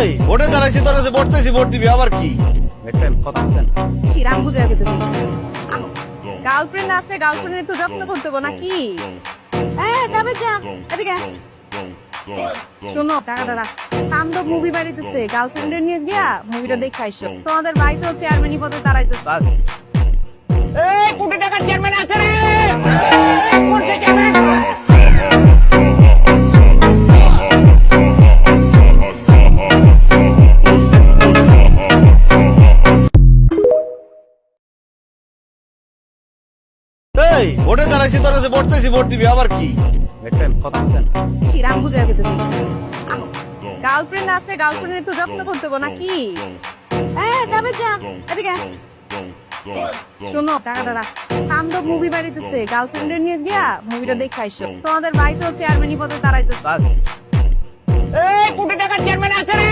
এই ভোটে দাঁড়াইছি, তোর কাছে ভোট চাইছি, ভোট দিবি আবার কি? চিরাম বুঝে গেছে। গার্লফ্রেন্ড আছে, গার্লফ্রেন্ডের তো যত্ন করতে হবে নাকি? হ্যাঁ যাবে, যা এদিকে আয়। শোনো টাকাটা রাখ। তাণ্ডব মুভি বাড়িতেছে, গার্লফ্রেন্ডের নিয়ে গিয়া মুভিটা দেখে আইসো। তোমাদের বাড়িতেও চেয়ারম্যানি পদে দাঁড়াইতেছে। বাস এই কোটি টাকার চেয়ারম্যান আছে রে, করছে চেয়ারম্যান। এই ভোটে দাঁড়াইছি, তোর কাছে ভোট চাইছি, ভোট দিবি আবার কি? চিরাম বুঝে গেছে। গার্লফ্রেন্ড আছে, গার্লফ্রেন্ডের তো যত্ন করতে হবে নাকি? হ্যাঁ যাবে, যা এদিকে আয়। শোনো টাকাটা রাখ। তাণ্ডব মুভি বাড়িতেছে, গার্লফ্রেন্ডের নিয়ে গিয়া মুভিটা দেখে আইসো। তোমাদের বাড়িতেও চেয়ারম্যানি পদে দাঁড়াইতেছে। বাস এই কোটি টাকার চেয়ারম্যান আছে রে,